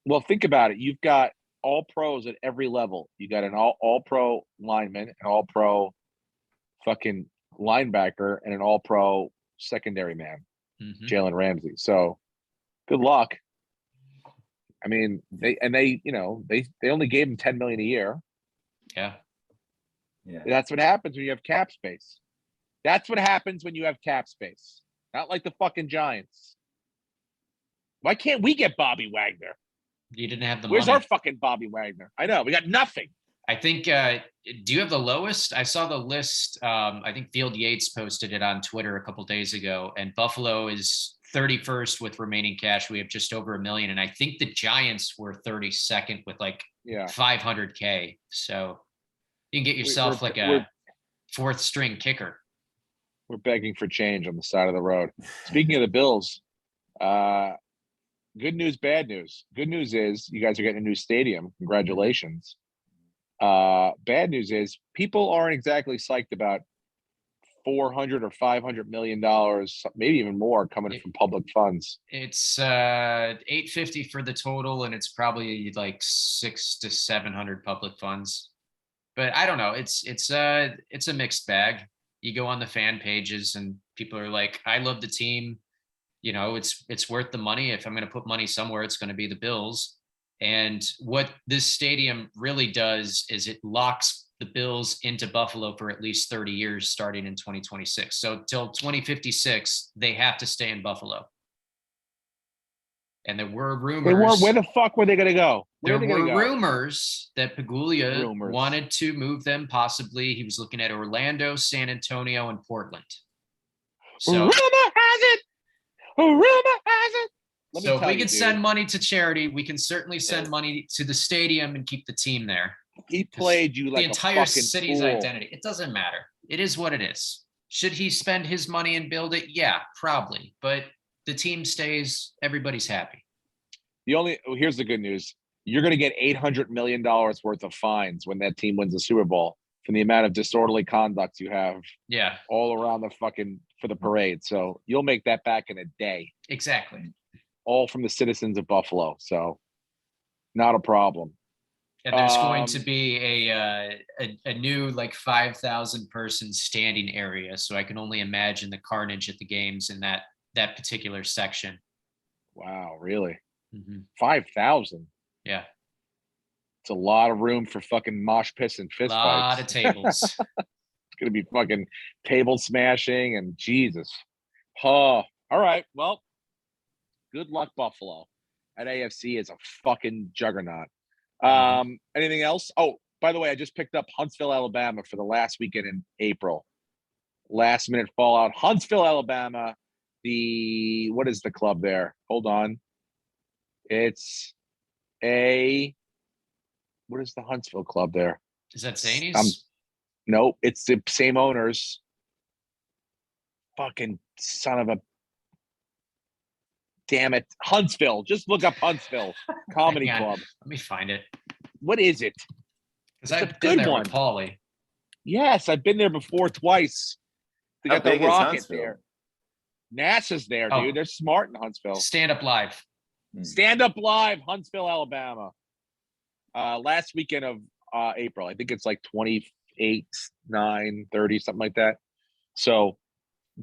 Well, think about it. You've got all pros at every level. You got an all pro lineman, an all pro fucking linebacker, and an all pro secondary man, Jalen Ramsey. So good luck. I mean, they only gave him $10 million a year. Yeah. That's what happens when you have cap space. That's what happens when you have cap space. Not like the fucking Giants. Why can't we get Bobby Wagner? You didn't have the Where's money. our fucking Bobby Wagner? I know. We got nothing. I think, do you have the lowest? I saw the list. I think Field Yates posted it on Twitter a couple days ago, and Buffalo is 31st with remaining cash. We have just over $1 million. And I think the Giants were 32nd with like $500K. So you can get yourself a fourth string kicker. We're begging for change on the side of the road. Speaking of the Bills, good news, bad news. Good news is you guys are getting a new stadium. Congratulations. Bad news is people aren't exactly psyched about $400 or $500 million, maybe even more, coming from public funds. It's $850 for the total, and it's probably like $600 to $700 public funds. But I don't know. It's a mixed bag. You go on the fan pages, and people are like, "I love the team. You know, it's worth the money. If I'm going to put money somewhere, it's going to be the Bills." And what this stadium really does is it locks the Bills into Buffalo for at least 30 years, starting in 2026. So till 2056, they have to stay in Buffalo. And there were rumors. Where the fuck were they going to go? There were rumors that Paguglia wanted to move them. Possibly, he was looking at Orlando, San Antonio, and Portland. So, rumor has it. So if we can send money to charity, we can certainly send money to the stadium and keep the team there. He played you like the entire a fucking city's fool. identity. It doesn't matter. It is what it is. Should he spend his money and build it? Yeah, probably. But the team stays. Everybody's happy. Here's the good news. You're going to get $800 million worth of fines when that team wins the Super Bowl from the amount of disorderly conduct you have. Yeah. All around for the parade. So you'll make that back in a day. Exactly. All from the citizens of Buffalo. So not a problem. And there's going to be a new like 5,000 person standing area. So I can only imagine the carnage at the games in that particular section. Wow, really? 5,000. Yeah. It's a lot of room for fucking mosh piss and fist fights. A lot of tables. It's going to be fucking table smashing and Jesus. Oh, all right. Well, good luck, Buffalo. That AFC is a fucking juggernaut. Anything else? Oh, by the way, I just picked up Huntsville, Alabama for the last weekend in April. Last minute fallout. Huntsville, Alabama. What is the club there? Hold on. It's what is the Huntsville club there? Is that Zanies? No, it's the same owners. Fucking son of a damn it. Huntsville. Just look up Huntsville Comedy Club. Let me find it. What is it? Because I've been there with Paulie. Yes, I've been there before twice. They got the rocket there. NASA's there, dude. They're smart in Huntsville. Stand Up Live. Stand Up Live, Huntsville, Alabama. Last weekend of April. I think it's like 28, 9, 30, something like that. So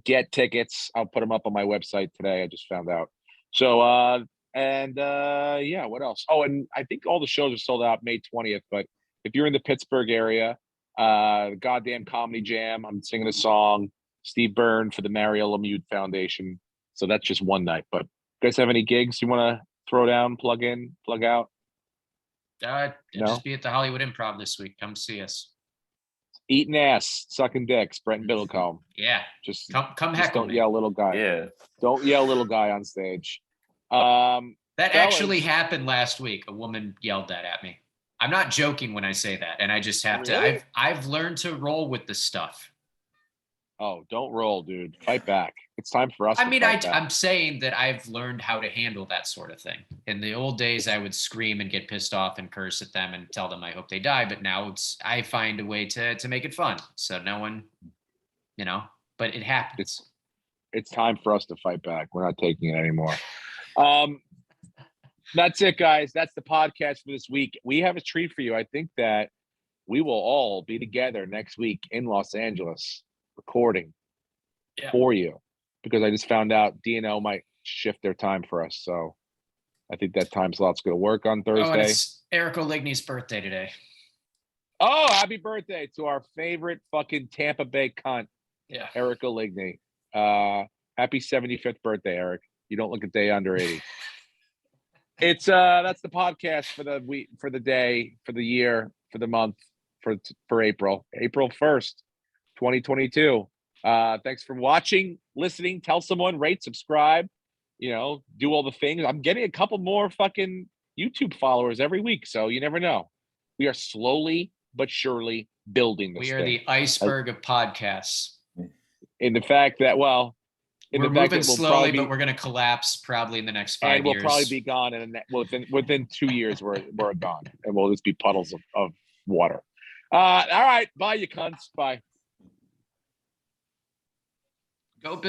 get tickets. I'll put them up on my website today. I just found out. So, what else? Oh, and I think all the shows are sold out May 20th. But if you're in the Pittsburgh area, the goddamn Comedy Jam, I'm singing a song. Steve Byrne for the Mario Lemieux Foundation. So that's just one night. But you guys have any gigs you want to throw down, plug in, plug out? Just be at the Hollywood Improv this week. Come see us. Eating ass, sucking dicks, Brent Biddlecombe. Yeah. Just come heckle don't me. yell, little guy. Yeah. Don't yell, little guy on stage. That actually happened last week. A woman yelled that at me. I'm not joking when I say that. And I just have to, I've learned to roll with this stuff. Oh, don't roll, dude. Fight back. It's time for us to fight back. I'm saying that I've learned how to handle that sort of thing. In the old days, I would scream and get pissed off and curse at them and tell them I hope they die. But now I find a way to make it fun. So no one, but it happens. It's time for us to fight back. We're not taking it anymore. That's it, guys. That's the podcast for this week. We have a treat for you. I think that we will all be together next week in Los Angeles recording for you, because I just found out DNL might shift their time for us. So I think that time slot's going to work on Thursday. And it's Eric Oligny's birthday today. Oh, happy birthday to our favorite fucking Tampa Bay cunt, Eric Oligny. Happy 75th birthday, Eric. You don't look a day under 80. It's that's the podcast for the week, for the day, for the year, for the month, for April 1st, 2022. Thanks for watching, listening. Tell someone, rate, subscribe, do all the things. I'm getting a couple more fucking YouTube followers every week, so you never know. We are slowly but surely building this. We are the iceberg of podcasts. In the fact that, we're moving slowly, but we're going to collapse probably in the next 5 years. And we'll probably be gone within 2 years. We're gone, and we'll just be puddles of water. All right, bye, you cunts. Bye. Go Bills.